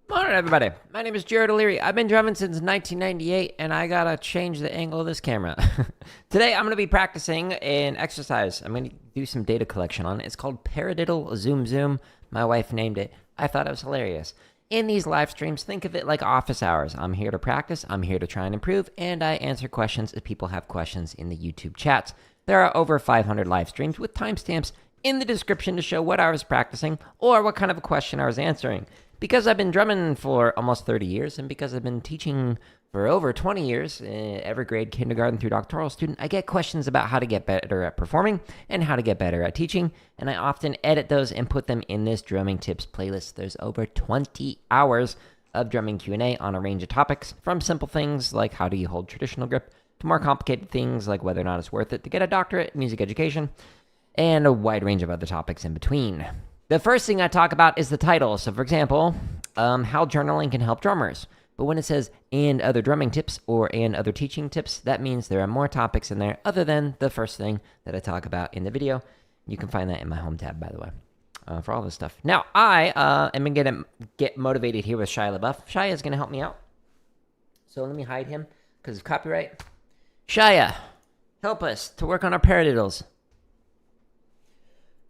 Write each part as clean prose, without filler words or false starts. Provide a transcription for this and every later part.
Morning, everybody. My name is Jared O'Leary. I've been drumming since 1998, and I gotta change the angle of this camera. Today, I'm gonna be practicing an exercise. I'm gonna do some data collection on it. It's called Paradiddle Zoom Zoom. My wife named it. I thought it was hilarious. In these live streams, think of it like office hours. I'm here to practice, I'm here to try and improve, and I answer questions if people have questions in the YouTube chats. There are over 500 live streams with timestamps in the description to show what I was practicing or what kind of a question I was answering. Because I've been drumming for almost 30 years, and because I've been teaching for over 20 years, every grade, kindergarten through doctoral student, I get questions about how to get better at performing and how to get better at teaching, and I often edit those and put them in this drumming tips playlist. There's over 20 hours of drumming Q&A on a range of topics, from simple things like how do you hold traditional grip, to more complicated things like whether or not it's worth it to get a doctorate in music education, and a wide range of other topics in between. The first thing I talk about is the title. So, for example, how journaling can help drummers. But when it says, and other drumming tips, or and other teaching tips, that means there are more topics in there other than the first thing that I talk about in the video. You can find that in my home tab, by the way, for all this stuff. Now, I am going to get motivated here with Shia LaBeouf. Shia is going to help me out. So let me hide him because of copyright. Shia, help us to work on our paradiddles.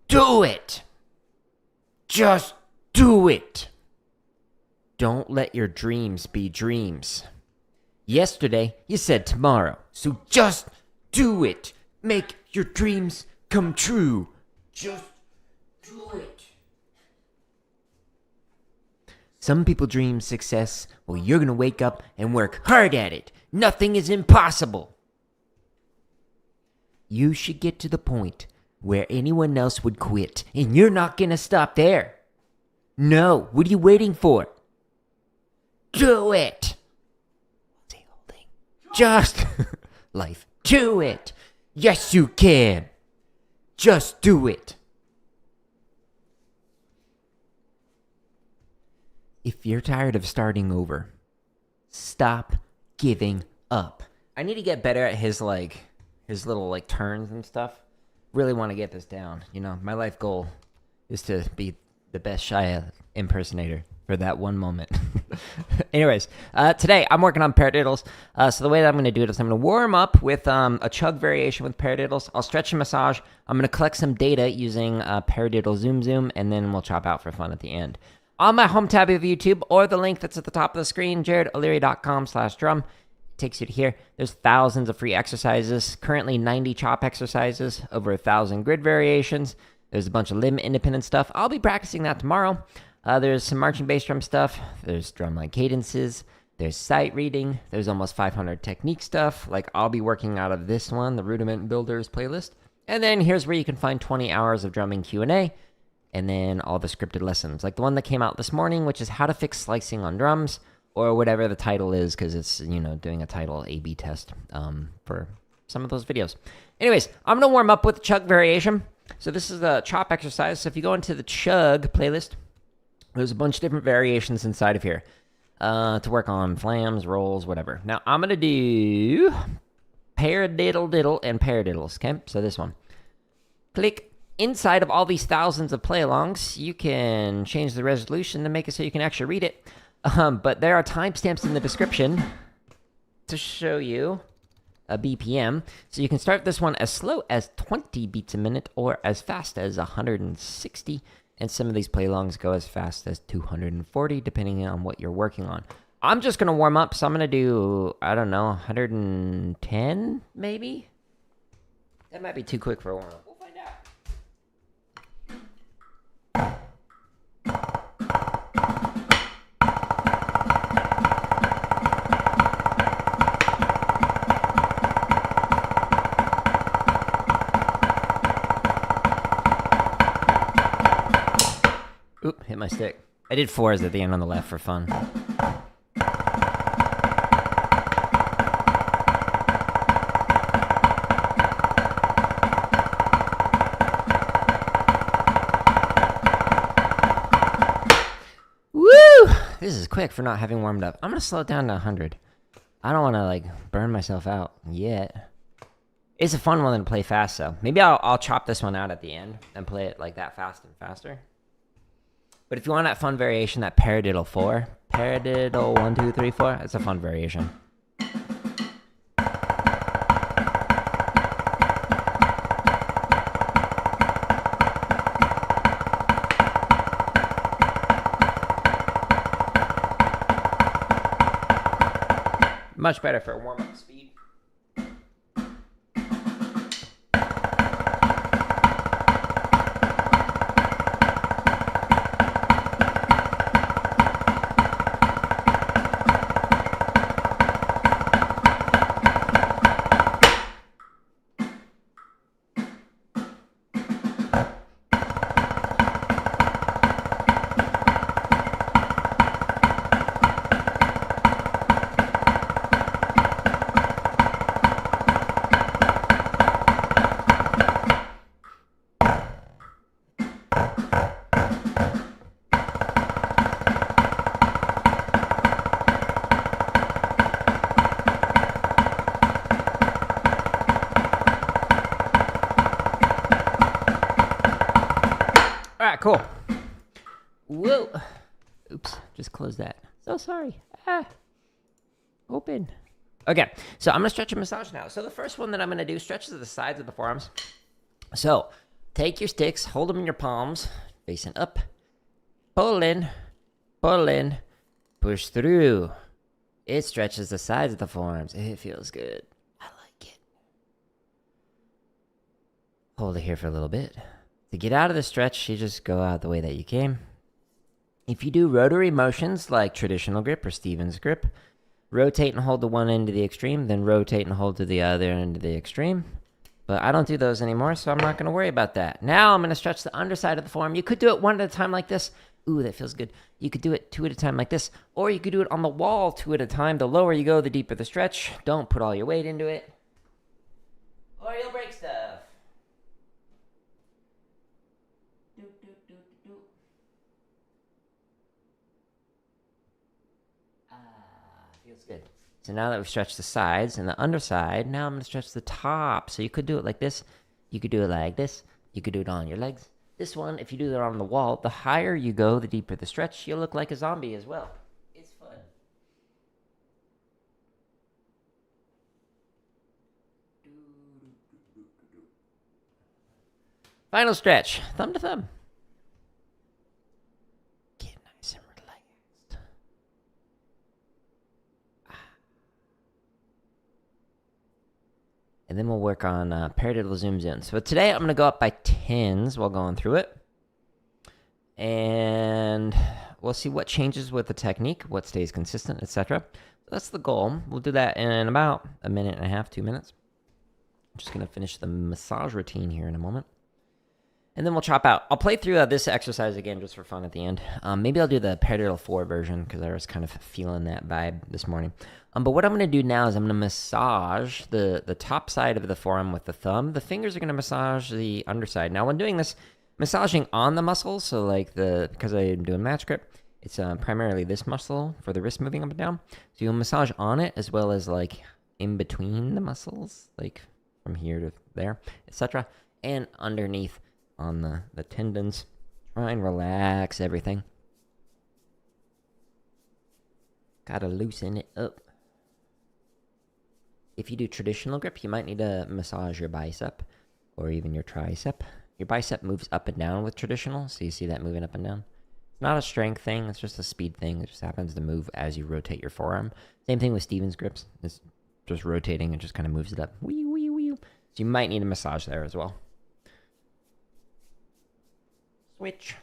Do it! Just do it. Don't let your dreams be dreams. Yesterday, you said tomorrow, so just do it. Make your dreams come true. Just do it. Some people dream success. Well, you're going to wake up and work hard at it. Nothing is impossible. You should get to the point where anyone else would quit, and you're not gonna stop there. No, what are you waiting for? Do it! What's he holding? Just life. Do it! Yes, you can! Just do it! If you're tired of starting over, stop giving up. I need to get better at his little turns and stuff. Really want to get this down. You know, my life goal is to be the best Shia impersonator for that one moment. Anyways, today I'm working on paradiddles. So the way that I'm going to do it is I'm going to warm up with a chug variation with paradiddles. I'll stretch and massage. I'm going to collect some data using Paradiddle Zoom Zoom, and then we'll chop out for fun at the end. On my home tab of YouTube, or the link that's at the top of the screen, jaredoleary.com/drum. Takes you to here. There's thousands of free exercises, currently 90 chop exercises, over 1,000 grid variations. There's a bunch of limb independent stuff. I'll be practicing that tomorrow. There's some marching bass drum stuff. There's drumline cadences. There's sight reading. There's almost 500 technique stuff. Like, I'll be working out of this one, the Rudiment Builders playlist. And then here's where you can find 20 hours of drumming Q&A, and then all the scripted lessons. Like the one that came out this morning, which is how to fix slicing on drums, or whatever the title is, because it's, doing a title A/B test for some of those videos. Anyways, I'm going to warm up with the chug variation. So this is the chop exercise. So if you go into the chug playlist, there's a bunch of different variations inside of here to work on flams, rolls, whatever. Now, I'm going to do paradiddle diddle and paradiddles, okay? So this one. Click. Inside of all these thousands of play-alongs, you can change the resolution to make it so you can actually read it. But there are timestamps in the description to show you a BPM. So you can start this one as slow as 20 beats a minute or as fast as 160. And some of these play-alongs go as fast as 240, depending on what you're working on. I'm just going to warm up, so I'm going to do, 110, maybe? That might be too quick for a warm-up. We'll find out. Oop, hit my stick. I did 4s at the end on the left for fun. Woo! This is quick for not having warmed up. I'm going to slow it down to 100. I don't want to, burn myself out yet. It's a fun one to play fast, though. Maybe I'll chop this one out at the end and play it like that fast and faster. But if you want that fun variation, that paradiddle 4, Paradiddle 1, 2, 3, 4. It's a fun variation. Much better for warm-up speed. Alright, cool. Whoa. Oops, just close that. So sorry. Open. Okay, so I'm going to stretch and massage now. So the first one that I'm going to do stretches the sides of the forearms. So take your sticks, hold them in your palms, facing up. Pull in, push through. It stretches the sides of the forearms. It feels good. I like it. Hold it here for a little bit. To get out of the stretch, you just go out the way that you came. If you do rotary motions like traditional grip or Stevens grip, rotate and hold to one end of the extreme, then rotate and hold to the other end of the extreme. But I don't do those anymore, so I'm not going to worry about that. Now I'm going to stretch the underside of the forearm. You could do it one at a time like this. Ooh, that feels good. You could do it 2 at a time like this, or you could do it on the wall 2 at a time. The lower you go, the deeper the stretch. Don't put all your weight into it, or you'll break stuff. Feels good. So now that we've stretched the sides and the underside, now I'm going to stretch the top. So you could do it like this. You could do it like this. You could do it on your legs. This one, if you do that on the wall, the higher you go, the deeper the stretch. You'll look like a zombie as well. It's fun. Final stretch. Thumb to thumb. Get nice and relaxed. And then we'll work on Paradiddle zooms in. So today I'm going to go up by 10s while going through it. And we'll see what changes with the technique, what stays consistent, etc. That's the goal. We'll do that in about a minute and a half, 2 minutes. I'm just going to finish the massage routine here in a moment. And then we'll chop out. I'll play through this exercise again just for fun at the end. Maybe I'll do the Paradiddle 4 version because I was kind of feeling that vibe this morning. But what I'm going to do now is I'm going to massage the top side of the forearm with the thumb. The fingers are going to massage the underside. Now, when doing this, massaging on the muscles, so like because I'm doing match grip, it's primarily this muscle for the wrist moving up and down. So you'll massage on it as well as like in between the muscles, like from here to there, etc. And underneath on the tendons. Try and relax everything. Gotta loosen it up. If you do traditional grip, you might need to massage your bicep or even your tricep. Your bicep moves up and down with traditional, so you see that moving up and down. It's not a strength thing, it's just a speed thing. It just happens to move as you rotate your forearm. Same thing with Stevens grips. It's just rotating and just kind of moves it up. Wee, wee, wee. So you might need a massage there as well. Switch.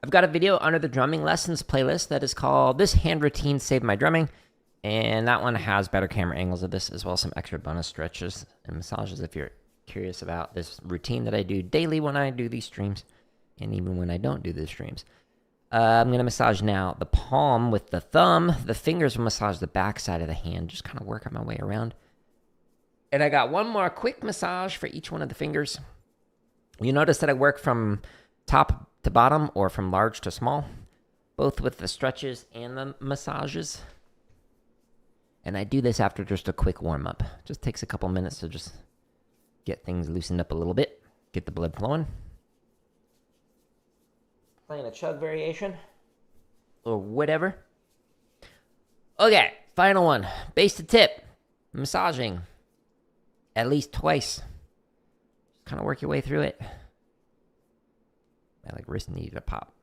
I've got a video under the drumming lessons playlist that is called This Hand Routine Saved My Drumming. And that one has better camera angles of this, as well as some extra bonus stretches and massages if you're curious about this routine that I do daily when I do these streams, and even when I don't do these streams. I'm going to massage now the palm with the thumb. The fingers will massage the back side of the hand, just kind of working my way around. And I got one more quick massage for each one of the fingers. You notice that I work from top to bottom or from large to small, both with the stretches and the massages. And I do this after just a quick warm-up. Just takes a couple minutes to just get things loosened up a little bit, get the blood flowing. playing a Chug variation or whatever. Okay, final one. Bass to tip. Massaging. At least twice. Just kind of work your way through it. My wrist needed a pop.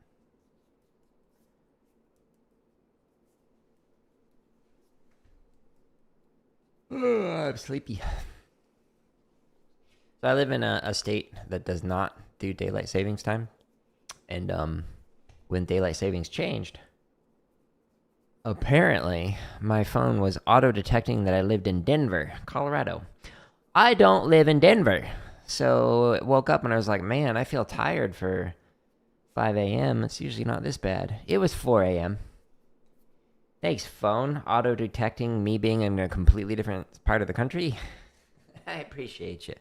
I'm sleepy. So I live in a state that does not do daylight savings time. And when daylight savings changed, apparently my phone was auto-detecting that I lived in Denver, Colorado. I don't live in Denver. So I woke up and I was like, man, I feel tired for 5 a.m. It's usually not this bad. It was 4 a.m. Thanks, phone. Auto-detecting me being in a completely different part of the country. I appreciate you.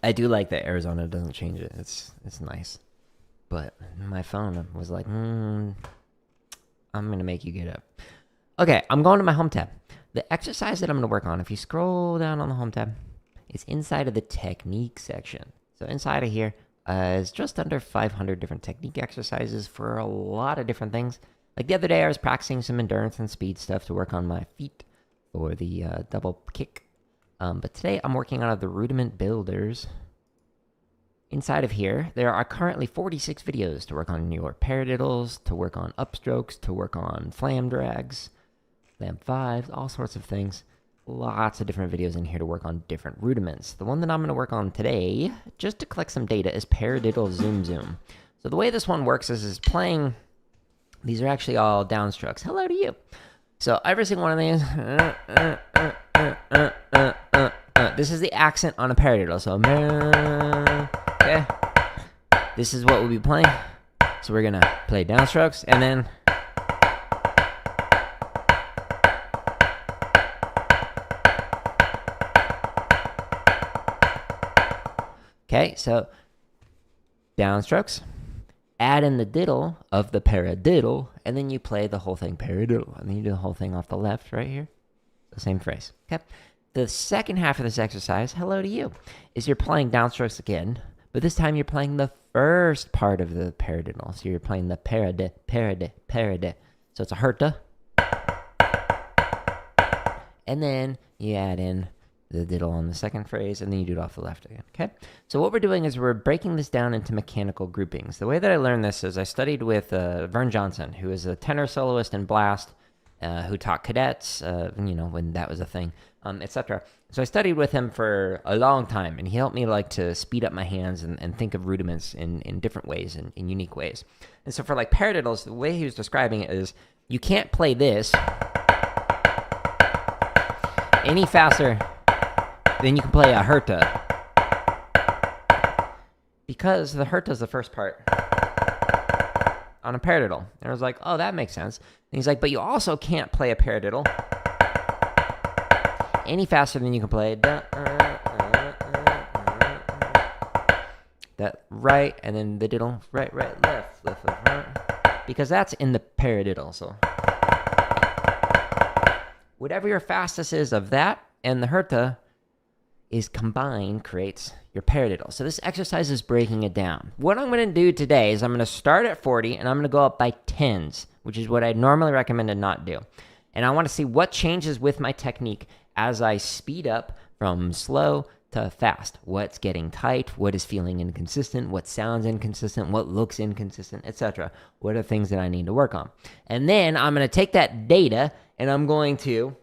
I do like that Arizona doesn't change it. It's nice. But my phone was like, I'm going to make you get up. Okay, I'm going to my home tab. The exercise that I'm going to work on, if you scroll down on the home tab, it's inside of the technique section. So inside of here is just under 500 different technique exercises for a lot of different things. Like the other day, I was practicing some endurance and speed stuff to work on my feet for the double kick. But today, I'm working on the rudiment builders. Inside of here, there are currently 46 videos to work on your paradiddles, to work on upstrokes, to work on flam drags, flam fives, all sorts of things. Lots of different videos in here to work on different rudiments. The one that I'm going to work on today, just to collect some data, is Paradiddle Zoom Zoom. So the way this one works is playing... These are actually all downstrokes. Hello to you. So every single one of these... this is the accent on a paradiddle. So... Okay. This is what we'll be playing. So we're going to play downstrokes, and then... Okay, so downstrokes, add in the diddle of the paradiddle, and then you play the whole thing paradiddle, and then you do the whole thing off the left right here. The same phrase. Okay. The second half of this exercise, hello to you, is you're playing downstrokes again, but this time you're playing the first part of the paradiddle. So you're playing the paradi. So it's a herta. And then you add in the diddle on the second phrase, and then you do it off the left again, okay? So what we're doing is we're breaking this down into mechanical groupings. The way that I learned this is I studied with Vern Johnson, who is a tenor soloist in Blast, who taught cadets, when that was a thing, etc. So I studied with him for a long time, and he helped me to speed up my hands and think of rudiments in different ways, in unique ways. And so for paradiddles, the way he was describing it is you can't play this any faster then you can play a herta. Because the herta is the first part on a paradiddle. And I was like, oh, that makes sense. And he's like, but you also can't play a paradiddle any faster than you can play that right, and then the diddle, right, left, right. Because that's in the paradiddle, so. Whatever your fastest is of that and the herta is combined creates your paradiddle. So this exercise is breaking it down. What I'm going to do today is I'm going to start at 40 and I'm going to go up by 10s, which is what I normally recommend to not do. And I want to see what changes with my technique as I speed up from slow to fast. What's getting tight, what is feeling inconsistent, what sounds inconsistent, what looks inconsistent, etc. What are things that I need to work on? And then I'm going to take that data and I'm going to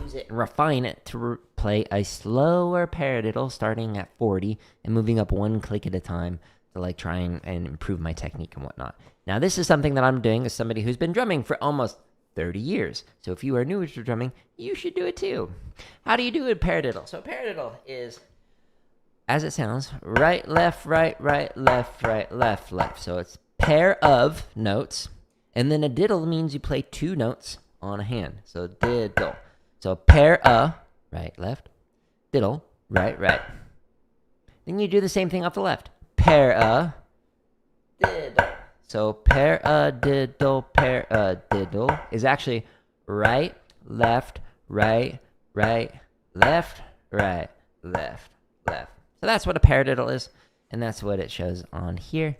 use it and refine it to play a slower paradiddle starting at 40 and moving up one click at a time to try and improve my technique and whatnot. Now, this is something that I'm doing as somebody who's been drumming for almost 30 years. So if you are new to drumming, you should do it too. How do you do a paradiddle? So a paradiddle is, as it sounds, right, left, left. So it's pair of notes. And then a diddle means you play two notes on a hand. So diddle. So pair a, right, left, diddle, right. Then you do the same thing off the left. Pair a, diddle. So pair a diddle is actually right, left, right, left. So that's what a paradiddle is, and that's what it shows on here.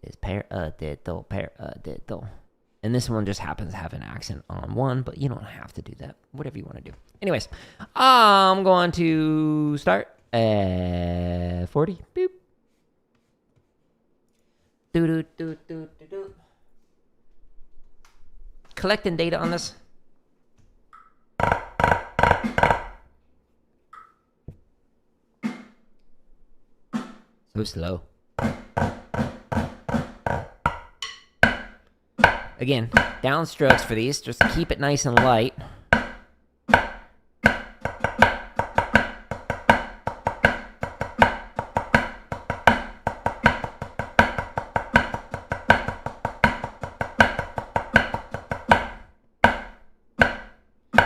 Is paradiddle, paradiddle. And this one just happens to have an accent on one, but you don't have to do that. Whatever you want to do. Anyways, I'm going to start at 40. Boop. Do. Collecting data on this. So slow. Again, downstrokes for these. Just keep it nice and light.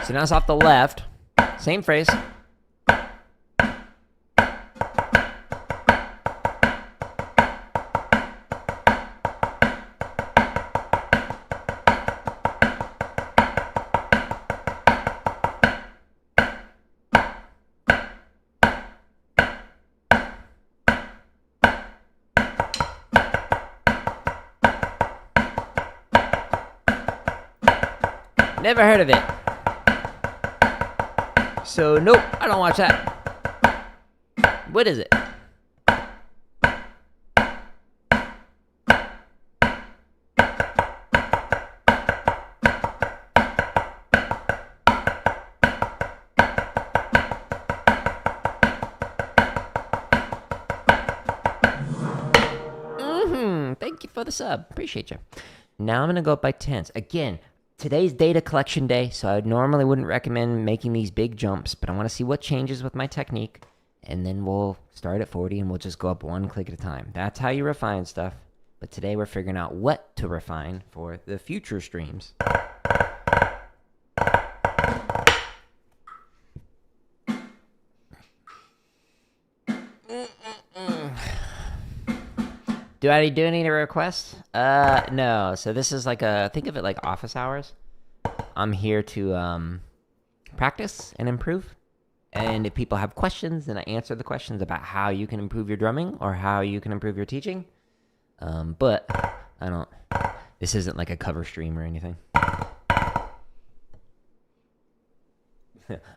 So now it's off the left. Same phrase. Never heard of it. So, nope, I don't watch that. What is it? Thank you for the sub. Appreciate you. Now I'm going to go up by tens. Again, today's data collection day, so I normally wouldn't recommend making these big jumps, but I want to see what changes with my technique, and then we'll start at 40 and we'll just go up one click at a time. That's how you refine stuff, but today we're figuring out what to refine for the future streams. Do I do any requests? No. So this is like think of it like office hours. I'm here to practice and improve. And if people have questions, then I answer the questions about how you can improve your drumming or how you can improve your teaching. But this isn't like a cover stream or anything.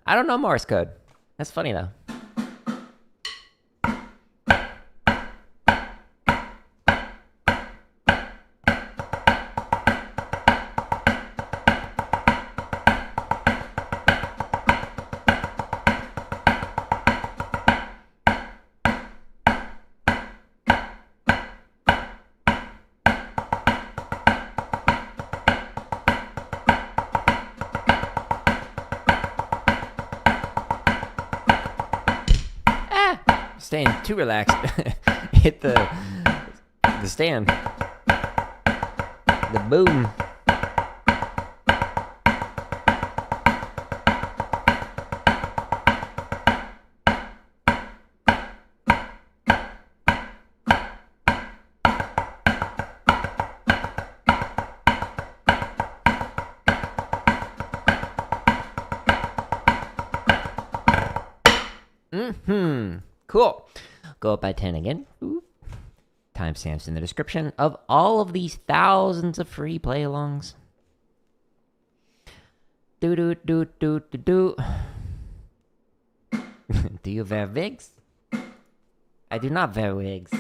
I don't know Morse code. That's funny though. Staying too relaxed. Hit the stand. The boom. Cool. Go up by 10 again. Timestamps in the description of all of these thousands of free play-alongs. Do. Do you wear wigs? I do not wear wigs.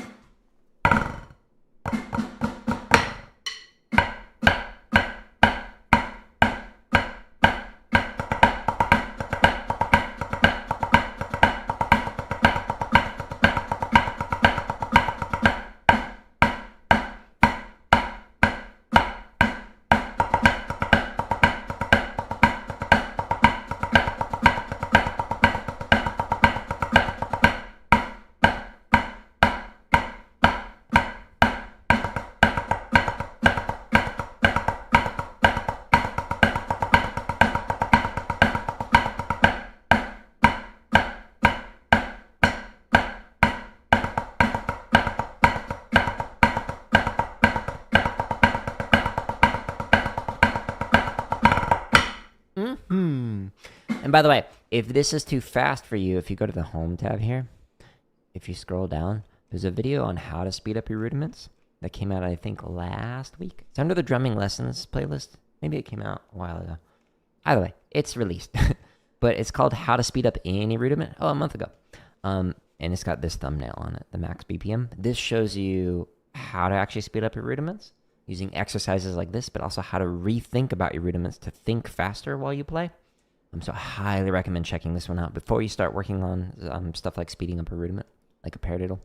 And by the way, if this is too fast for you, if you go to the home tab here, if you scroll down, there's a video on how to speed up your rudiments that came out, I think, last week. It's under the drumming lessons playlist. Maybe it came out a while ago. Either way, it's released. But it's called How to Speed Up Any Rudiment. Oh, a month ago. And it's got this thumbnail on it, the max BPM. This shows you how to actually speed up your rudiments using exercises like this, but also how to rethink about your rudiments to think faster while you play. So I highly recommend checking this one out before you start working on stuff like speeding up a rudiment, like a paradiddle,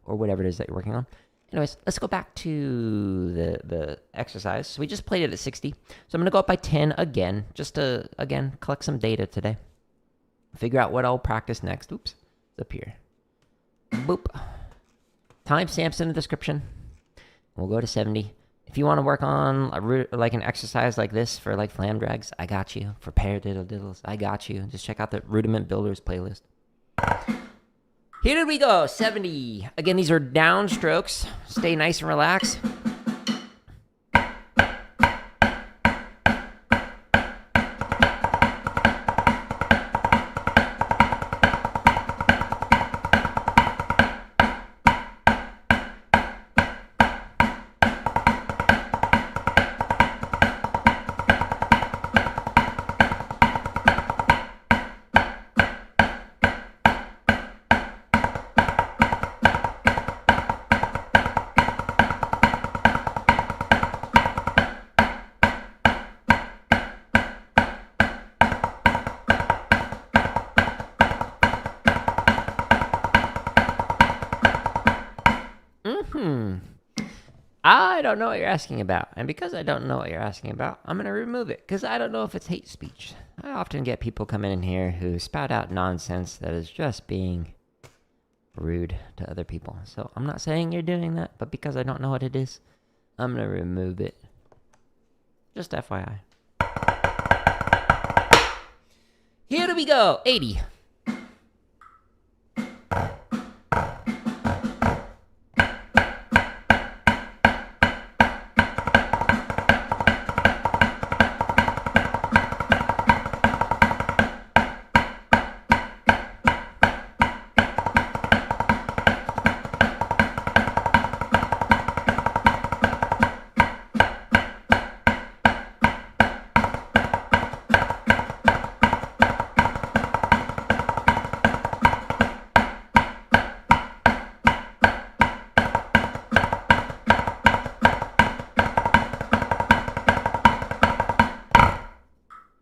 or whatever it is that you're working on. Anyways, let's go back to the exercise. So we just played it at 60. So I'm going to go up by 10 again, just to, again, collect some data today. Figure out what I'll practice next. Oops, it's up here. Boop. Timestamps in the description. We'll go to 70. If you want to work on like an exercise like this for like flam drags, I got you. For paradiddles, I got you. Just check out the Rudiment Builders playlist. Here we go, 70. Again, these are downstrokes. Stay nice and relaxed. I don't know what you're asking about. And because I don't know what you're asking about, I'm going to remove it because I don't know if it's hate speech. I often get people coming in here who spout out nonsense that is just being rude to other people. So I'm not saying you're doing that, but because I don't know what it is, I'm going to remove it. Just FYI. Here we go. 80.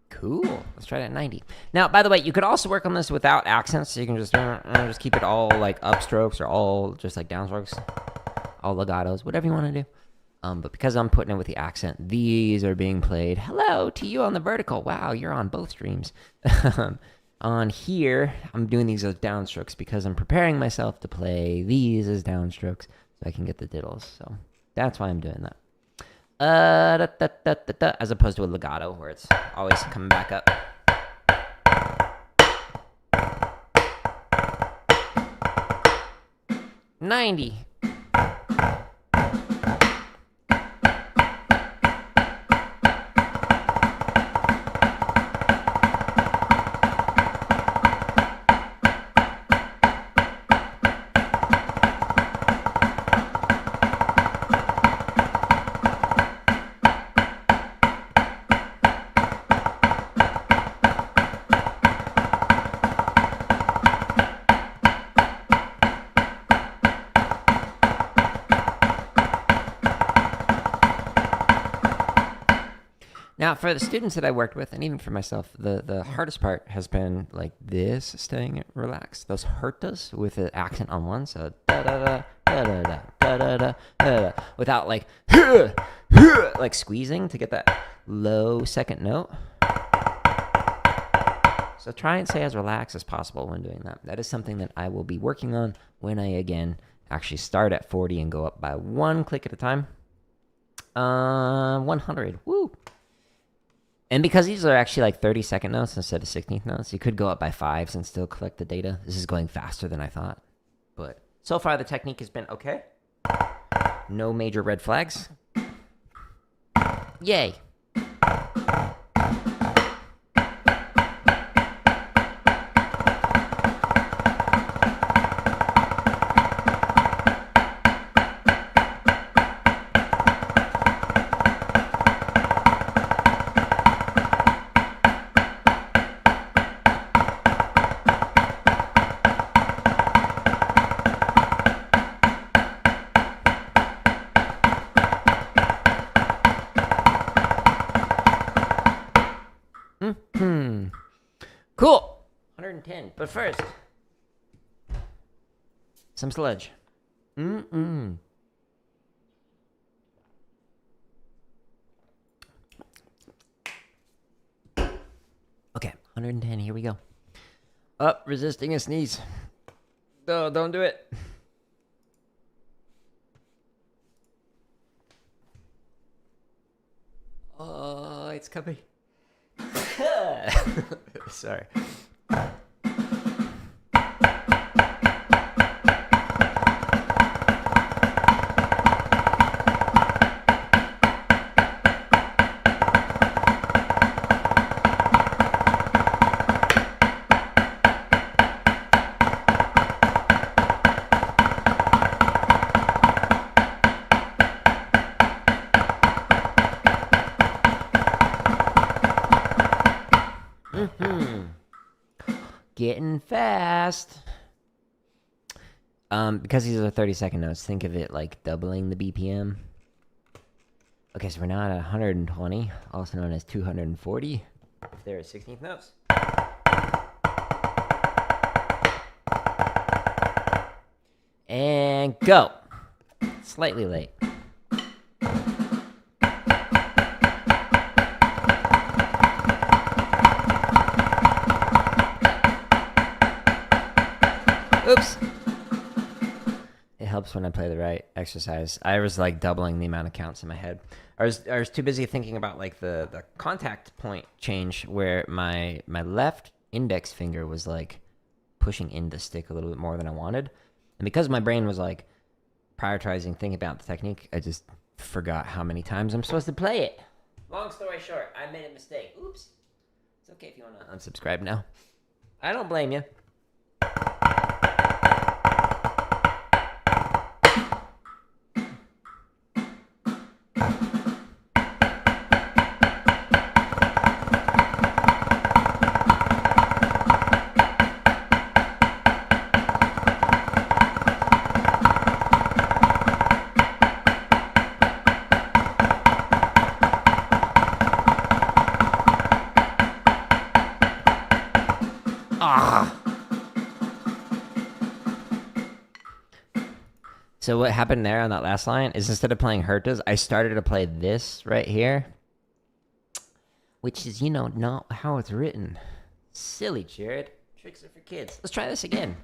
Cool. Let's try it at 90. Now, by the way, you could also work on this without accents, so you can just keep it all like upstrokes or all just like downstrokes, all legatos, whatever you want to do. But because I'm putting it with the accent, these are being played. Hello to you on the vertical. Wow, you're on both streams. On here, I'm doing these as downstrokes because I'm preparing myself to play these as downstrokes so I can get the diddles. So that's why I'm doing that. As opposed to a legato where it's always coming back up. $90. Now, for the students that I worked with, and even for myself, the hardest part has been like this, staying relaxed. Those hurtas with the accent on one, so da-da-da, da-da-da, da-da-da, da-da, without like, like squeezing to get that low second note. So try and stay as relaxed as possible when doing that. That is something that I will be working on when I, again, actually start at 40 and go up by one click at a time. 100, woo! And because these are actually like 30-second notes instead of 16th notes, you could go up by 5s and still collect the data. This is going faster than I thought. But so far, the technique has been okay. No major red flags. Yay. But first, some sludge. Okay, 110, here we go. Up, resisting a sneeze. No, don't do it. Oh, it's coming. Sorry. Getting fast. Because these are 30-second notes, think of it like doubling the BPM. Okay, so we're now at 120, also known as 240. If there are 16th notes. And go. Slightly late. Oops. It helps when I play the right exercise. I was like doubling the amount of counts in my head. I was too busy thinking about like the contact point change where my left index finger was like pushing in the stick a little bit more than I wanted. And because my brain was like prioritizing thinking about the technique, I just forgot how many times I'm supposed to play it. Long story short, I made a mistake. Oops. It's okay if you want to unsubscribe now. I don't blame you. So what happened there on that last line is instead of playing Hertas, I started to play this right here. Which is, you know, not how it's written. Silly, Jared. Tricks are for kids. Let's try this again.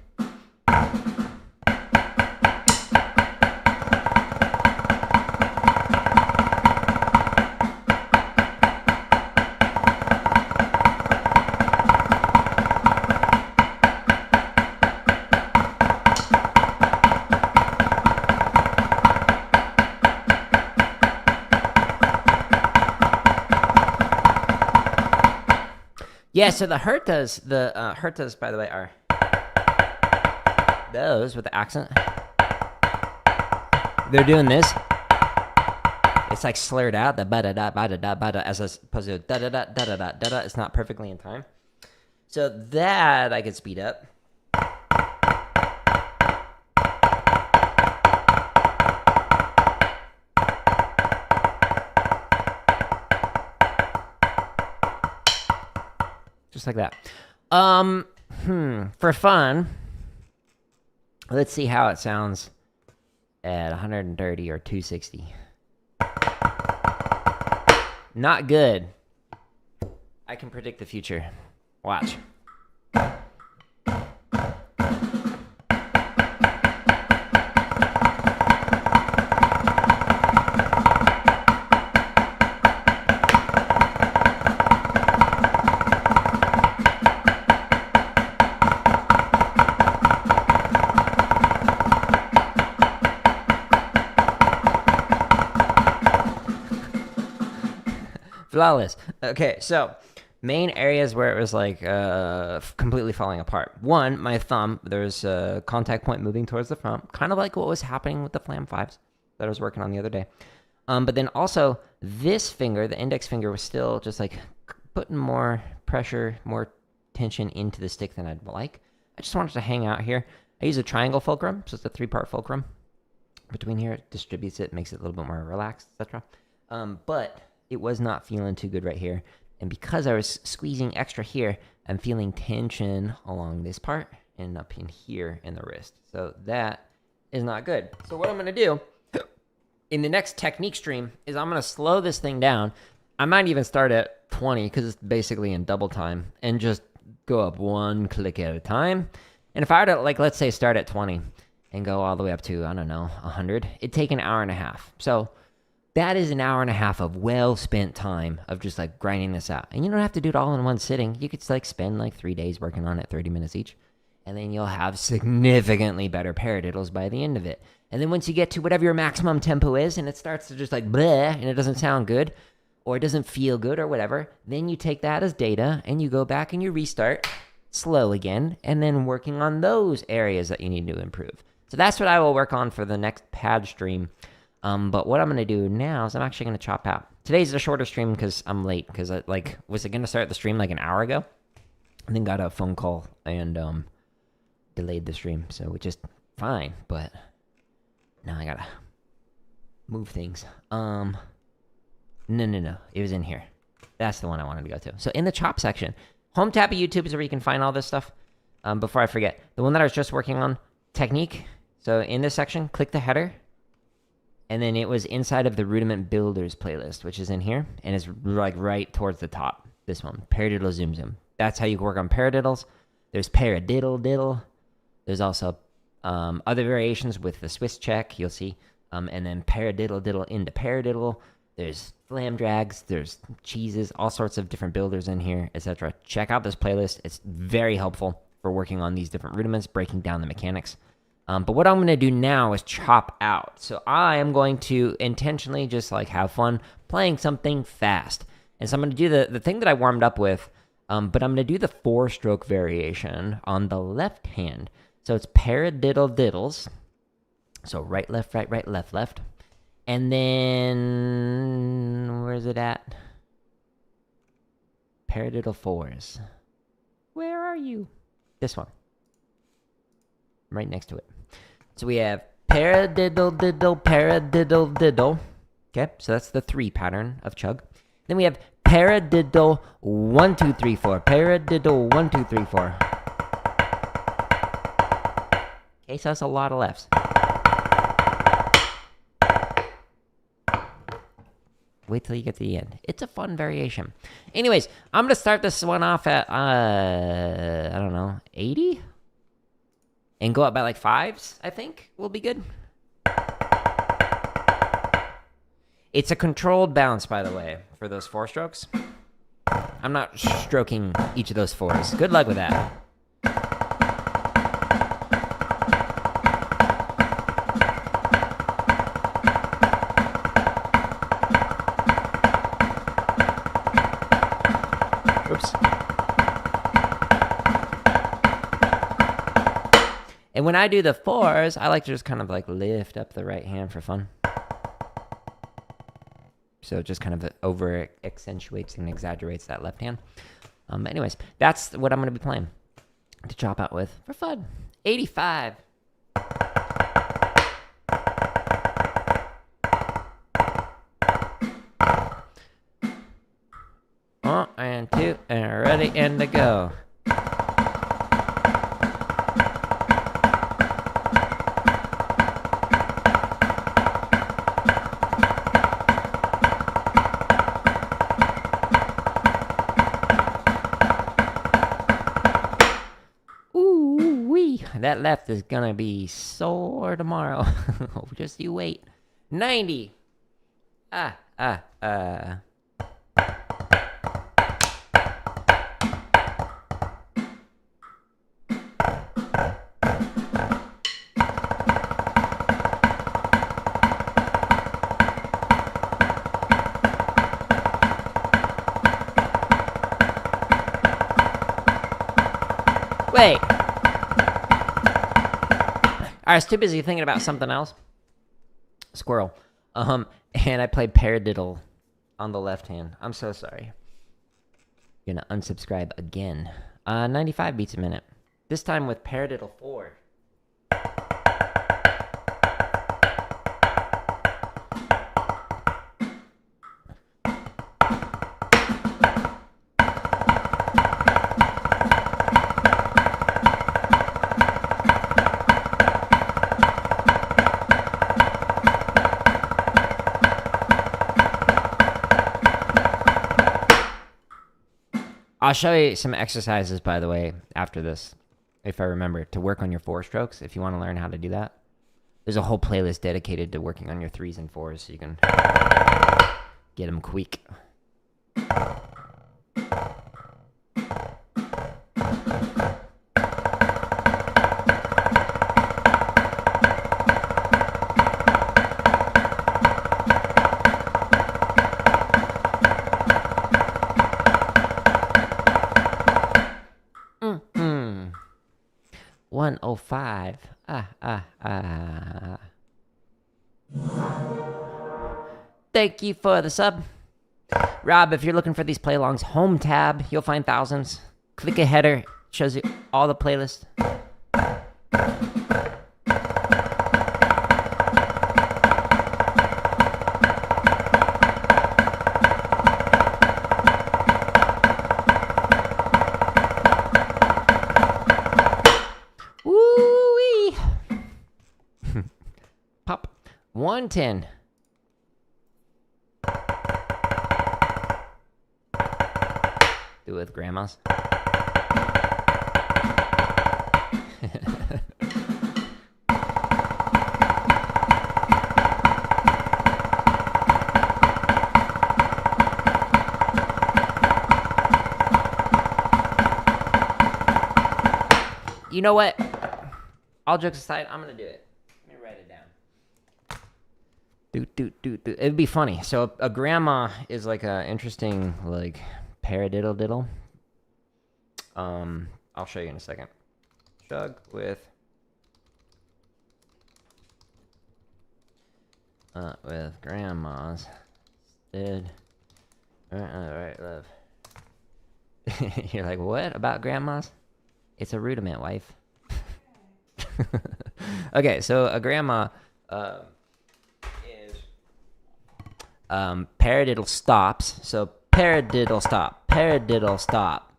Yeah, so the Hertas, by the way, are those with the accent. They're doing this. It's like slurred out, the ba-da-da, ba-da-da, ba-da, as opposed to da-da-da, da-da-da, da-da. It's not perfectly in time. So that I could speed up. Just like that. For fun, let's see how it sounds at 130 or 260. Not good. I can predict the future. Watch. Flawless. Okay, so main areas where it was like completely falling apart. One, my thumb, there's a contact point moving towards the front, kind of like what was happening with the Flam 5s that I was working on the other day. But then also this finger, the index finger, was still just like putting more pressure, more tension into the stick than I'd like. I just wanted to hang out here. I use a triangle fulcrum, so it's a 3-part fulcrum. Between here, it distributes it, makes it a little bit more relaxed, etc. But it was not feeling too good right here. And because I was squeezing extra here, I'm feeling tension along this part and up in here in the wrist. So that is not good. So what I'm going to do in the next technique stream is I'm going to slow this thing down. I might even start at 20 because it's basically in double time and just go up one click at a time. And if I were to, like, let's say start at 20 and go all the way up to, I don't know, 100, it'd take an hour and a half. So that is an hour and a half of well-spent time of just, like, grinding this out. And you don't have to do it all in one sitting. You could, like, spend, like, 3 days working on it, 30 minutes each. And then you'll have significantly better paradiddles by the end of it. And then once you get to whatever your maximum tempo is and it starts to just, like, bleh, and it doesn't sound good, or it doesn't feel good or whatever, then you take that as data and you go back and you restart slow again, and then working on those areas that you need to improve. So that's what I will work on for the next pad stream. But what I'm going to do now is I'm actually going to chop out. Today's a shorter stream because I'm late, because I was going to start the stream like an hour ago, and then got a phone call and delayed the stream, so which is fine, but now I gotta move things. No, it was in here. That's the one I wanted to go to. So in the chop section, home tab of YouTube is where you can find all this stuff. Before I forget, the one that I was just working on, technique. So in this section, click the header, and then it was inside of the Rudiment Builders playlist, which is in here, and it's like right towards the top. This one, Paradiddle Zoom Zoom. That's how you work on paradiddles. There's Paradiddle Diddle. There's also other variations with the Swiss check, you'll see. And then Paradiddle Diddle into Paradiddle. There's flam drags, there's cheeses, all sorts of different builders in here, etc. Check out this playlist. It's very helpful for working on these different rudiments, breaking down the mechanics. But what I'm going to do now is chop out. So I am going to intentionally just like have fun playing something fast. And so I'm going to do the thing that I warmed up with, but I'm going to do the 4-stroke variation on the left hand. So it's Paradiddle Diddles. So right, left, right, right, left, left. And then, where's it at? Paradiddle 4s. Where are you? This one. Right next to it. So we have Paradiddle Diddle, Paradiddle Diddle. Okay, so that's the 3 pattern of Chug. Then we have Paradiddle 1, 2, 3, 4. Paradiddle 1, 2, 3, 4. Okay, so that's a lot of lefts. Wait till you get to the end. It's a fun variation. Anyways, I'm going to start this one off at, I don't know, 80? And go up by like 5s, I think, will be good. It's a controlled bounce, by the way, for those 4 strokes. I'm not stroking each of those 4s. Good luck with that. Oops. And when I do the 4s, I like to just kind of like lift up the right hand for fun. So it just kind of over accentuates and exaggerates that left hand. Anyways, that's what I'm going to be playing to chop out with for fun. 85. 1 and 2 and ready and to go. That left is gonna be sore tomorrow. Just you wait. 90. Wait. I was too busy thinking about something else. Squirrel. And I played Paradiddle on the left hand. I'm so sorry. Gonna unsubscribe again. 95 beats a minute. This time with Paradiddle 4. I'll show you some exercises, by the way, after this, if I remember, to work on your 4-strokes, if you want to learn how to do that. There's a whole playlist dedicated to working on your 3s and 4s, so you can get them quick. Mm-hmm. 105. Thank you for the sub. Rob, if you're looking for these play-alongs, home tab, you'll find thousands. Click a header, shows you all the playlists. Woo-wee! Pop. 110. Do it with grandmas. You know what? All jokes aside, I'm gonna do it. Let me write it down. It'd be funny. So a grandma is like a interesting like paradiddle diddle. I'll show you in a second. Chug with grandmas. Did all right, love. You're like, what about grandmas? It's a rudiment, wife. Okay, so a grandma is paradiddle stops. So paradiddle stop, paradiddle stop.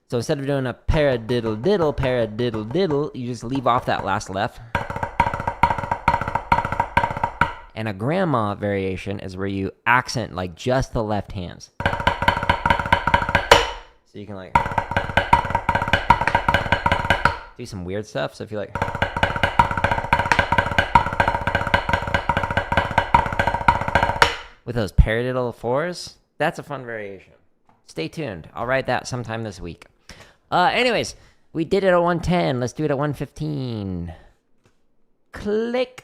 So instead of doing a paradiddle diddle, you just leave off that last left. And a grandma variation is where you accent like just the left hands. So you can like do some weird stuff. So if you like with those paradiddle 4s, that's a fun variation. Stay tuned. I'll write that sometime this week. Anyways, we did it at 110. Let's do it at 115. Click.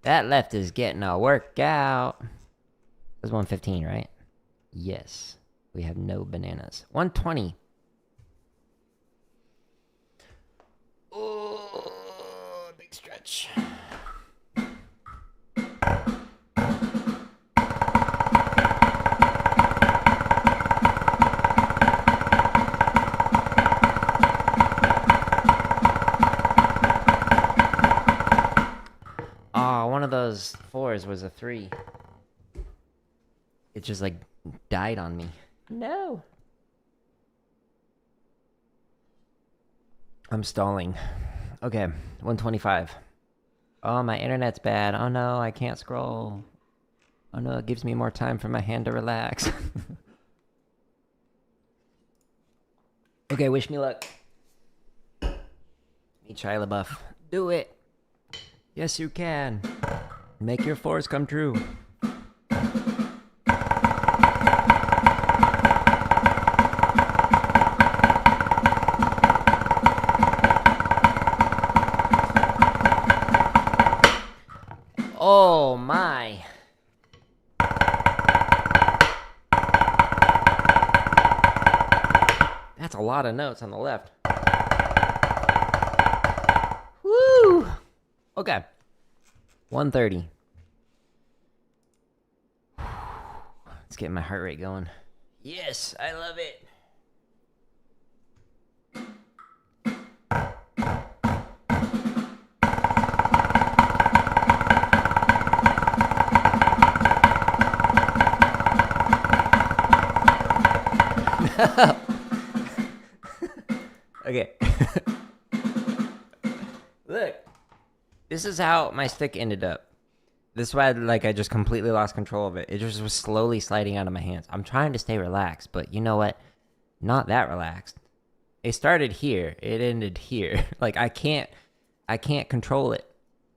That left is getting a workout. It was 115, right? Yes. We have no bananas. 120. Oh, big stretch. One of those 4s was a 3. It just like died on me. No. I'm stalling. Okay, 125. Oh, my internet's bad. Oh no, I can't scroll. Oh no, it gives me more time for my hand to relax. Okay, wish me luck. Meet Shia LaBeouf. Do it. Yes, you can. Make your 4s come true. Oh my. That's a lot of notes on the left. Woo! Okay. 130. Let's get my heart rate going. Yes, I love it. Okay. Look. This is how my stick ended up. This is why I just completely lost control of it. It just was slowly sliding out of my hands. I'm trying to stay relaxed, but you know what? Not that relaxed. It started here. It ended here. Like I can't control it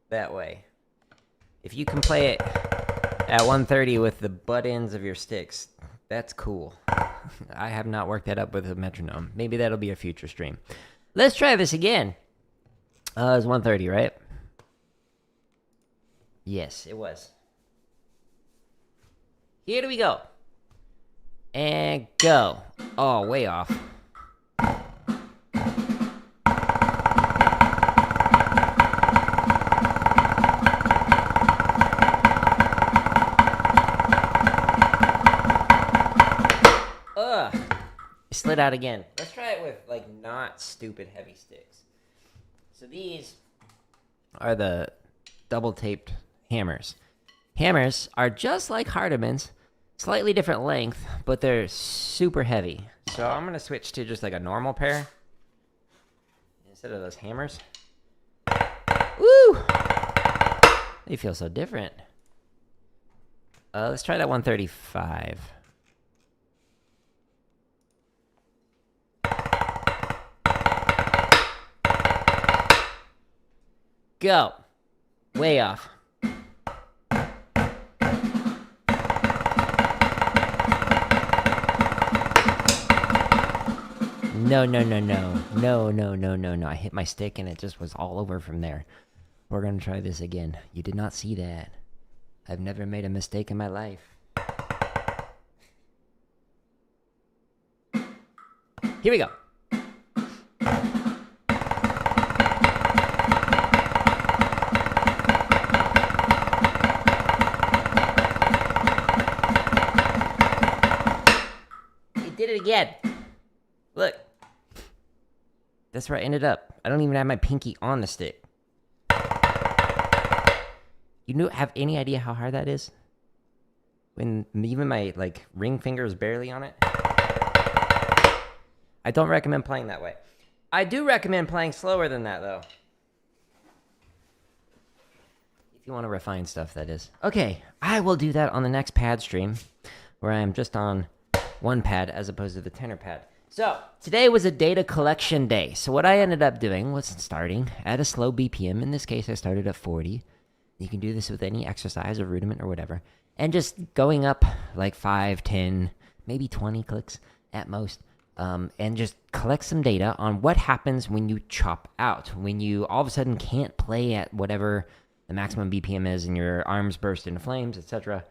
that way. If you can play it at 130 with the butt ends of your sticks, that's cool. I have not worked that up with a metronome. Maybe that'll be a future stream. Let's try this again. It was 130, right? Yes, it was. Here we go. And go. Oh, way off. Slid out again. Let's try it with not stupid heavy sticks. So these are the double taped hammers. Hammers are just like Hardimans, slightly different length, but they're super heavy. So I'm gonna switch to just a normal pair instead of those hammers. Woo! They feel so different. Let's try that 135. Go. Way off. No. I hit my stick and it just was all over from there. We're going to try this again. You did not see that. I've never made a mistake in my life. Here we go. Did it again. Look. That's where I ended up. I don't even have my pinky on the stick. You have any idea how hard that is? When even my ring finger is barely on it. I don't recommend playing that way. I do recommend playing slower than that though. If you want to refine stuff, that is. Okay, I will do that on the next pad stream where I am just on one pad as opposed to the tenor pad. So today was a data collection day. So what I ended up doing was starting at a slow BPM. In this case, I started at 40. You can do this with any exercise or rudiment or whatever. And just going up 5, 10, maybe 20 clicks at most. And just collect some data on what happens when you chop out. When you all of a sudden can't play at whatever the maximum BPM is and your arms burst into flames, etc.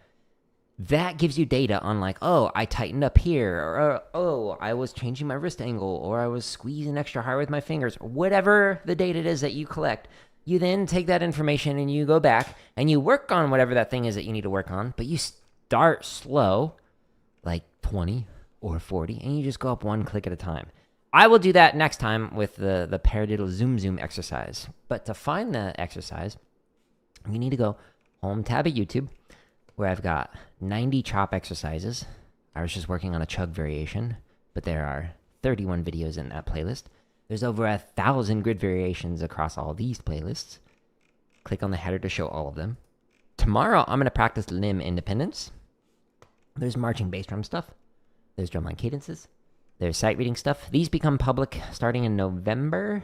That gives you data on oh, I tightened up here, or oh, I was changing my wrist angle, or I was squeezing extra hard with my fingers, or whatever the data is that you collect. You then take that information and you go back and you work on whatever that thing is that you need to work on, but you start slow, 20 or 40, and you just go up one click at a time. I will do that next time with the Paradiddle Zoom exercise. But to find the exercise, you need to go home tab at YouTube, where I've got 90 chop exercises. I was just working on a Chug variation, but there are 31 videos in that playlist. There's over 1,000 grid variations across all these playlists. Click on the header to show all of them. Tomorrow, I'm going to practice limb independence. There's marching bass drum stuff. There's drumline cadences. There's sight reading stuff. These become public starting in November.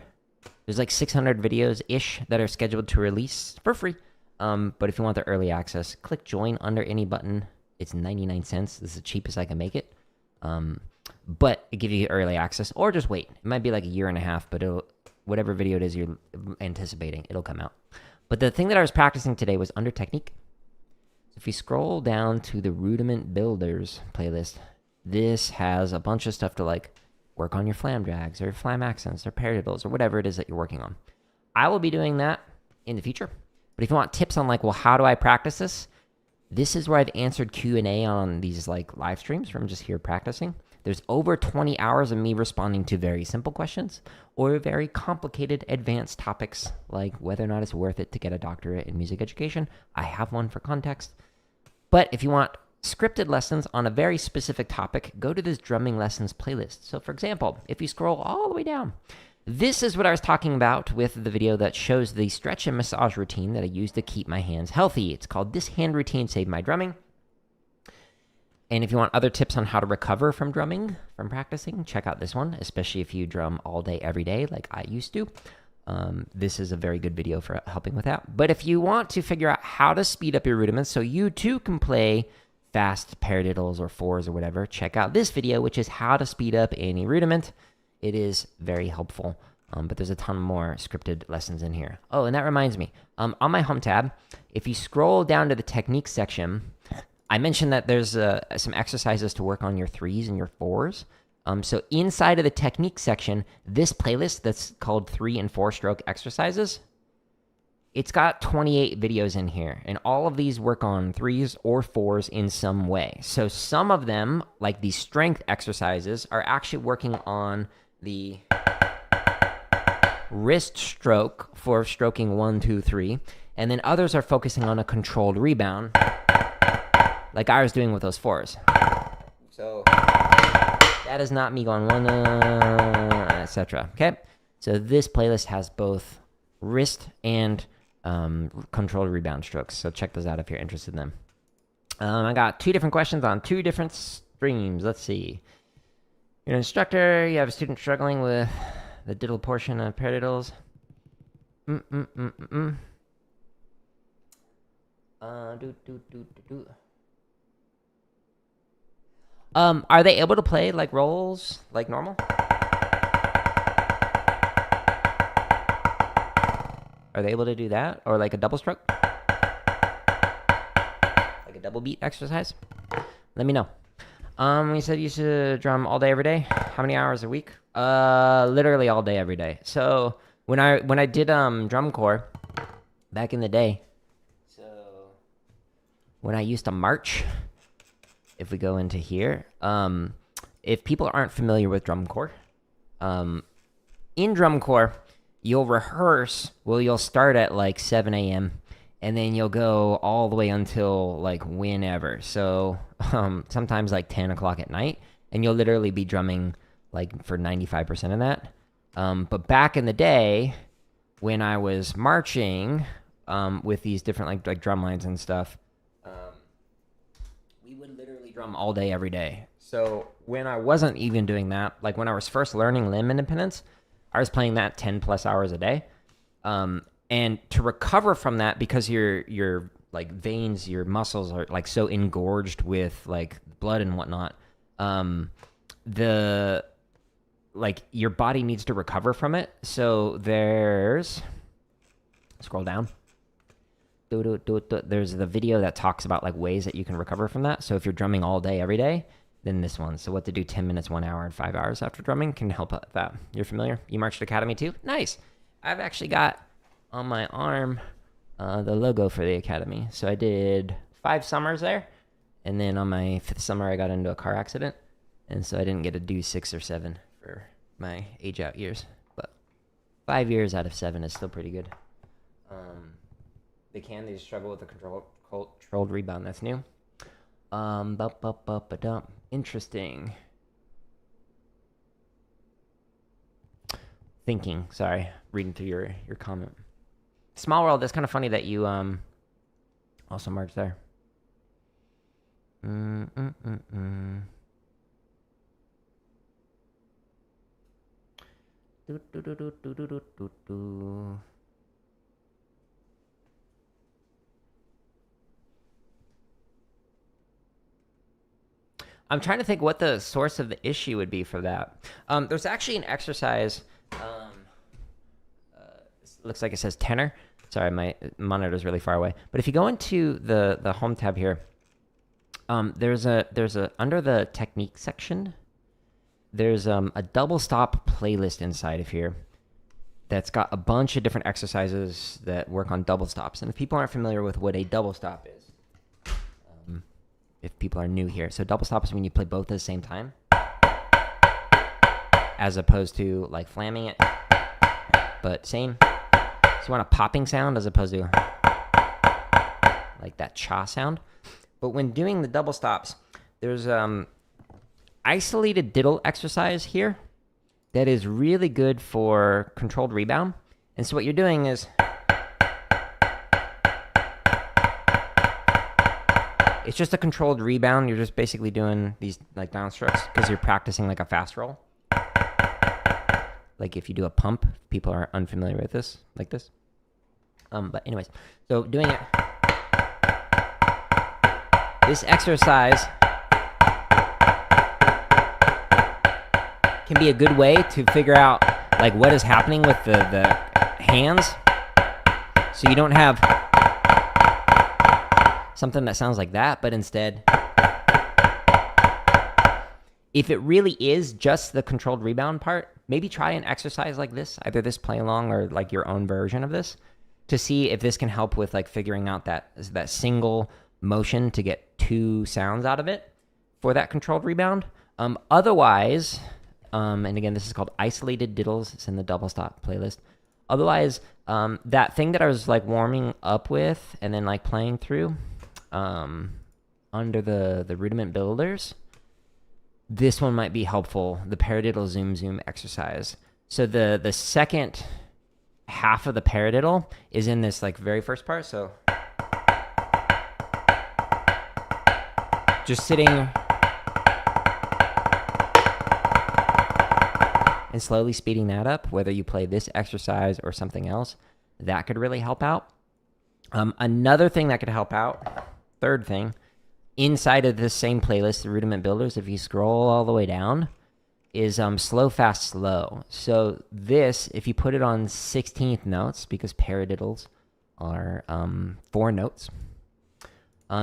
There's 600 videos-ish that are scheduled to release for free. But if you want the early access, click join under any button. It's 99 cents. This is the cheapest I can make it. But it gives you early access, or just wait. It might be a year and a half, but whatever video it is you're anticipating, it'll come out. But the thing that I was practicing today was under technique. So if you scroll down to the Rudiment Builders playlist, this has a bunch of stuff to work on your flam drags or flam accents or paradiddles or whatever it is that you're working on. I will be doing that in the future. But if you want tips on well, how do I practice this? This is where I've answered Q&A on these live streams from just here practicing. There's over 20 hours of me responding to very simple questions or very complicated advanced topics like whether or not it's worth it to get a doctorate in music education. I have one for context. But if you want scripted lessons on a very specific topic, go to this drumming lessons playlist. So for example, if you scroll all the way down, this is what I was talking about with the video that shows the stretch and massage routine that I use to keep my hands healthy. It's called This Hand Routine Saved My Drumming. And if you want other tips on how to recover from drumming, from practicing, check out this one, especially if you drum all day, every day, like I used to. This is a very good video for helping with that. But if you want to figure out how to speed up your rudiments so you too can play fast paradiddles or fours or whatever, check out this video, which is how to speed up any rudiment. It is very helpful, but there's a ton more scripted lessons in here. Oh, and that reminds me, on my home tab, if you scroll down to the technique section, I mentioned that there's some exercises to work on your threes and your fours. So inside of the technique section, this playlist that's called 3 and 4 stroke exercises, it's got 28 videos in here, and all of these work on threes or fours in some way. So some of them, like these strength exercises, are actually working on the wrist stroke for stroking 1, 2, 3, and then others are focusing on a controlled rebound, like I was doing with those fours. So that is not me going one, etc. Okay, so this playlist has both wrist and controlled rebound strokes. So check those out if you're interested in them. I got 2 different questions on 2 different streams. Let's see. You're an instructor. You have a student struggling with the diddle portion of paradiddles. Are they able to play like rolls like normal? Are they able to do that? Or like a double stroke? Like a double beat exercise? Let me know. You said you used to drum all day, every day. How many hours a week? Literally all day, every day. So when I did drum corps back in the day, so when I used to march, if we go into here, if people aren't familiar with drum corps, in drum corps, you'll rehearse, well, you'll start at like 7 a.m. and then you'll go all the way until like whenever. So sometimes like 10 o'clock at night, and you'll literally be drumming like for 95% of that. But back in the day, when I was marching with these different like drum lines and stuff, we would literally drum all day, every day. So when I wasn't even doing that, like when I was first learning limb independence, I was playing that 10 plus hours a day. And to recover from that, because your like veins, your muscles are like so engorged with like blood and whatnot, your body needs to recover from it. So scroll down. There's the video that talks about like ways that you can recover from that. So if you're drumming all day, every day, then this one. So what to do 10 minutes, 1 hour, and 5 hours after drumming can help with that. You're familiar? You marched academy too? Nice. I've actually got on my arm the logo for the academy. So I did 5 summers there. And then on my 5th summer, I got into a car accident. And so I didn't get to do 6 or 7 for my age out years. But 5 years out of 7 is still pretty good. They just struggle with the controlled rebound. That's new. Interesting. Thinking. Sorry, reading through your comment. Small world. That's kind of funny that you also marched there. I'm trying to think what the source of the issue would be for that. There's actually an exercise. Looks like it says tenor. Sorry, my monitor's really far away. But if you go into the home tab here, there's a under the technique section, there's a double stop playlist inside of here that's got a bunch of different exercises that work on double stops. And if people aren't familiar with what a double stop is, if people are new here. So double stop is when you play both at the same time, as opposed to like flamming it, but same. So you want a popping sound as opposed to like that cha sound. But when doing the double stops, there's isolated diddle exercise here that is really good for controlled rebound. And so what you're doing is it's just a controlled rebound. You're just basically doing these like downstrokes because you're practicing like a fast roll. Like if you do a pump, people are unfamiliar with this, like this. But anyways, so doing it, this exercise can be a good way to figure out like what is happening with the hands. So you don't have something that sounds like that, but instead, if it really is just the controlled rebound part, maybe try an exercise like this, either this play along or like your own version of this, to see if this can help with like figuring out that single motion to get two sounds out of it for that controlled rebound. Otherwise, and again, this is called isolated diddles. It's in the double stop playlist. Otherwise, that thing that I was like warming up with and then like playing through under the rudiment builders, this one might be helpful, the paradiddle zoom zoom exercise. So the second half of the paradiddle is in this like very first part. So just sitting and slowly speeding that up, whether you play this exercise or something else, that could really help out. Another thing that could help out, third thing, inside of this same playlist, the Rudiment Builders, if you scroll all the way down, is slow, fast, slow. So this, if you put it on 16th notes, because paradiddles are 4 notes,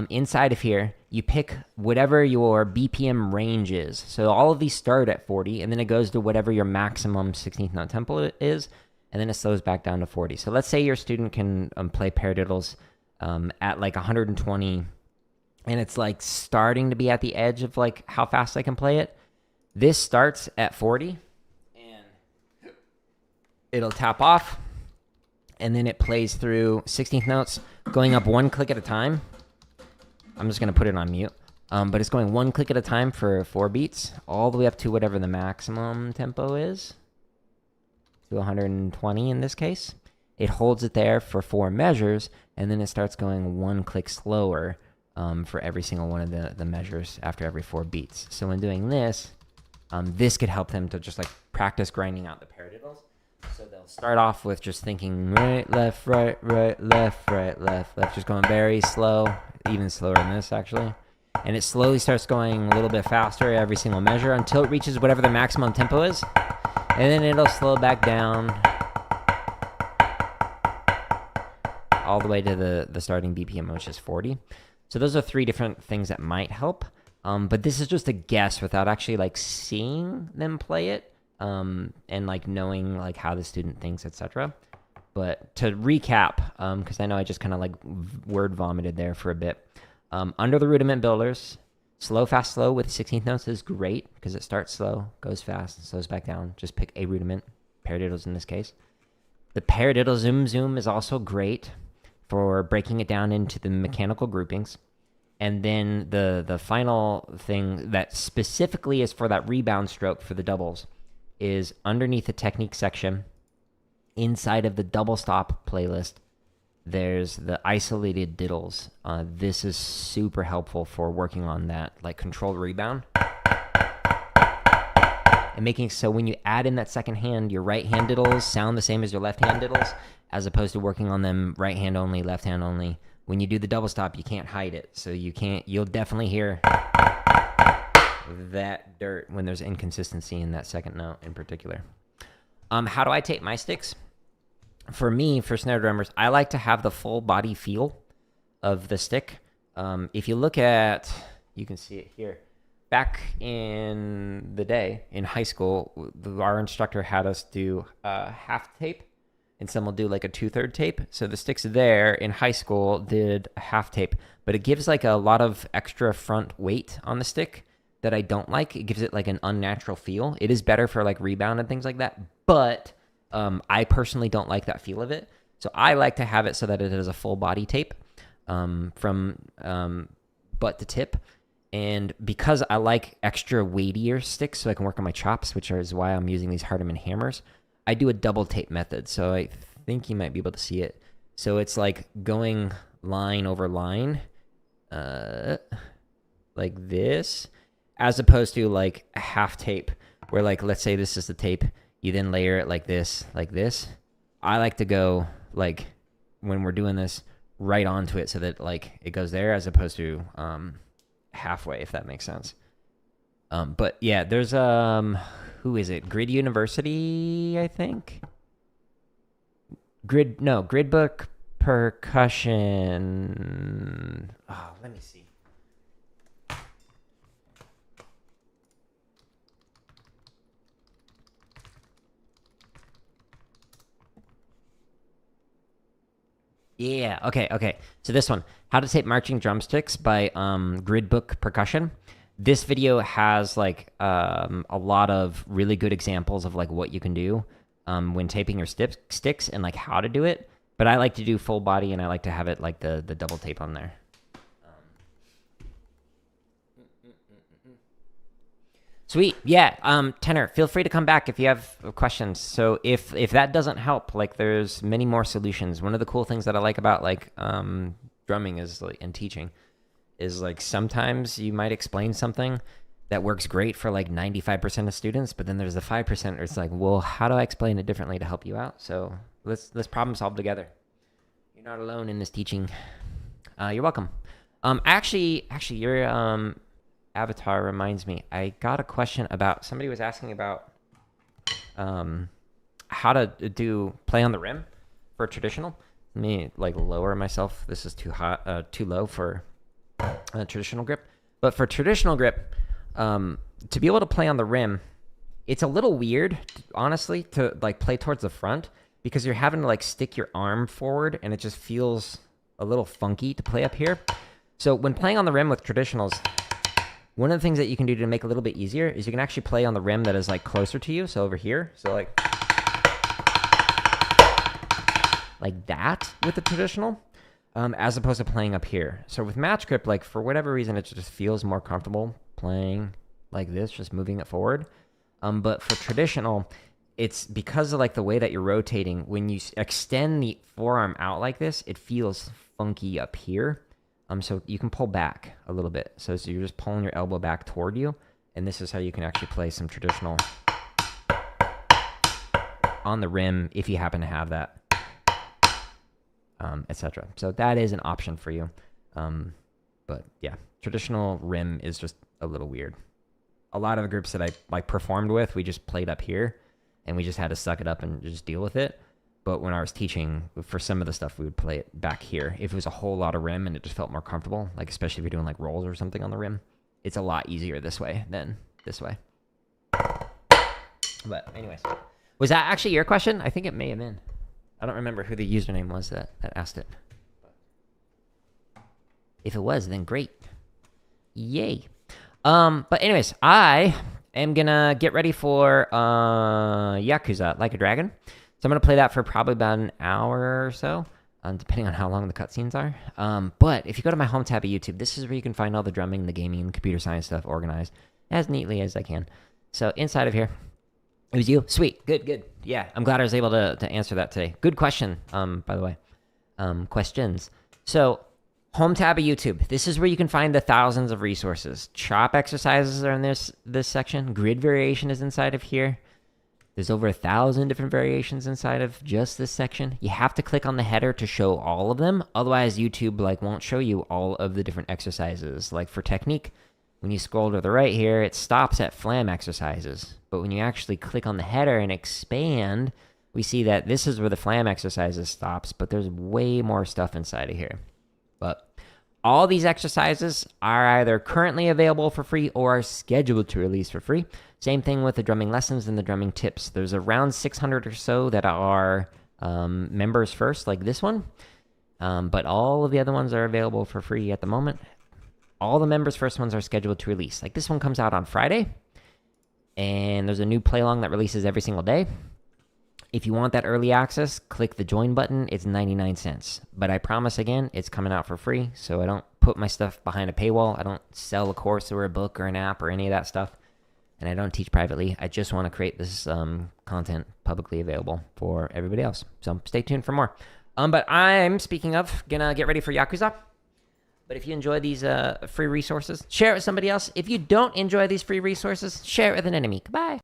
inside of here, you pick whatever your BPM range is. So all of these start at 40, and then it goes to whatever your maximum 16th note tempo is, and then it slows back down to 40. So let's say your student can play paradiddles at like 120, and it's like starting to be at the edge of like how fast I can play it. This starts at 40, and it'll tap off, and then it plays through 16th notes, going up 1 click at a time. I'm just going to put it on mute, but it's going 1 click at a time for 4 beats, all the way up to whatever the maximum tempo is, to 120 in this case. It holds it there for 4 measures, and then it starts going 1 click slower for every single one of the measures after every 4 beats. So when doing this, this could help them to just like practice grinding out the paradiddles. So they'll start off with just thinking right, left, left, left, just going very slow, even slower than this actually. And it slowly starts going a little bit faster every single measure until it reaches whatever the maximum tempo is. And then it'll slow back down all the way to the starting BPM, which is 40. So those are 3 different things that might help. But this is just a guess without actually like seeing them play it and like knowing like how the student thinks, etc. But to recap, because I know I just kind of like word vomited there for a bit. Under the Rudiment Builders, slow, fast, slow with 16th notes is great because it starts slow, goes fast, and slows back down. Just pick a rudiment, paradiddles in this case. The paradiddle zoom zoom is also great for breaking it down into the mechanical groupings. And then the final thing that specifically is for that rebound stroke for the doubles is underneath the technique section, inside of the double stop playlist, there's the isolated diddles. This is super helpful for working on that like controlled rebound. And making so when you add in that second hand, your right hand diddles sound the same as your left hand diddles, as opposed to working on them right hand only, left hand only. When you do the double stop, you can't hide it. So you'll definitely hear that dirt when there's inconsistency in that second note in particular. How do I tape my sticks? For me, for snare drummers, I like to have the full body feel of the stick. If you look at, you can see it here. Back in the day, in high school, our instructor had us do half tape, and some will do like a 2/3 tape. So the sticks there in high school did a half tape, but it gives like a lot of extra front weight on the stick that I don't like. It gives it like an unnatural feel. It is better for like rebound and things like that, but I personally don't like that feel of it. So I like to have it so that it is a full body tape from butt to tip. And because I like extra weightier sticks so I can work on my chops, which is why I'm using these Hardeman hammers, I do a double tape method. So I think you might be able to see it. So it's like going line over line, like this, as opposed to like a half tape where, like, let's say this is the tape, you then layer it like this, like this. I like to go, like, when we're doing this, right onto it so that, like, it goes there as opposed to halfway, if that makes sense. But yeah, there's who is it? Grid University, I think. Gridbook Percussion. Oh, let me see. Yeah, okay. So this one, How to Tape Marching Drumsticks by Gridbook Percussion. This video has like a lot of really good examples of like what you can do when taping your sticks and like how to do it. But I like to do full body, and I like to have it like the double tape on there. Sweet. Yeah. Tenor, feel free to come back if you have questions. So if that doesn't help, like, there's many more solutions. One of the cool things that I like about like drumming is like, and teaching is like sometimes you might explain something that works great for like 95% of students, but then there's the 5% where it's like, well, how do I explain it differently to help you out? So let's problem solve together. You're not alone in this teaching. You're welcome. Actually, your avatar reminds me. I got a question about, somebody was asking about how to do play on the rim for traditional. Let me like lower myself. This is too hot, too low for traditional grip. But for traditional grip, to be able to play on the rim, it's a little weird, honestly, to like play towards the front because you're having to like stick your arm forward, and it just feels a little funky to play up here. So when playing on the rim with traditionals, one of the things that you can do to make it a little bit easier is you can actually play on the rim that is like closer to you. So over here, so like that with the traditional, as opposed to playing up here. So with match grip, like for whatever reason, it just feels more comfortable playing like this, just moving it forward. But for traditional, it's because of like the way that you're rotating. When you extend the forearm out like this, it feels funky up here. So you can pull back a little bit. So you're just pulling your elbow back toward you, and this is how you can actually play some traditional on the rim if you happen to have that, etc. So that is an option for you. But yeah, traditional rim is just a little weird. A lot of the groups that I like performed with, we just played up here, and we just had to suck it up and just deal with it. But when I was teaching, for some of the stuff, we would play it back here. If it was a whole lot of rim and it just felt more comfortable, like especially if you're doing like rolls or something on the rim, it's a lot easier this way than this way. But anyways, was that actually your question? I think it may have been. I don't remember who the username was that asked it. If it was, then great. Yay. But anyways, I am gonna get ready for Yakuza Like a Dragon. So I'm going to play that for probably about an hour or so, depending on how long the cutscenes are. But if you go to my home tab of YouTube, this is where you can find all the drumming, the gaming, the computer science stuff organized as neatly as I can. So inside of here, it was you. Sweet. Good. Yeah, I'm glad I was able to answer that today. Good question, by the way. Questions. So home tab of YouTube. This is where you can find the thousands of resources. Chop exercises are in this section. Grid variation is inside of here. There's over 1,000 different variations inside of just this section. You have to click on the header to show all of them. Otherwise, YouTube like won't show you all of the different exercises. Like for technique, when you scroll to the right here, it stops at flam exercises. But when you actually click on the header and expand, we see that this is where the flam exercises stops, but there's way more stuff inside of here. But all these exercises are either currently available for free or are scheduled to release for free. Same thing with the drumming lessons and the drumming tips. There's around 600 or so that are members first, like this one. But all of the other ones are available for free at the moment. All the members first ones are scheduled to release. Like this one comes out on Friday. And there's a new play along that releases every single day. If you want that early access, click the join button. It's 99 cents. But I promise again, it's coming out for free. So I don't put my stuff behind a paywall. I don't sell a course or a book or an app or any of that stuff. And I don't teach privately. I just want to create this content publicly available for everybody else. So stay tuned for more. But I'm, speaking of, gonna get ready for Yakuza. But if you enjoy these free resources, share it with somebody else. If you don't enjoy these free resources, share it with an enemy. Goodbye.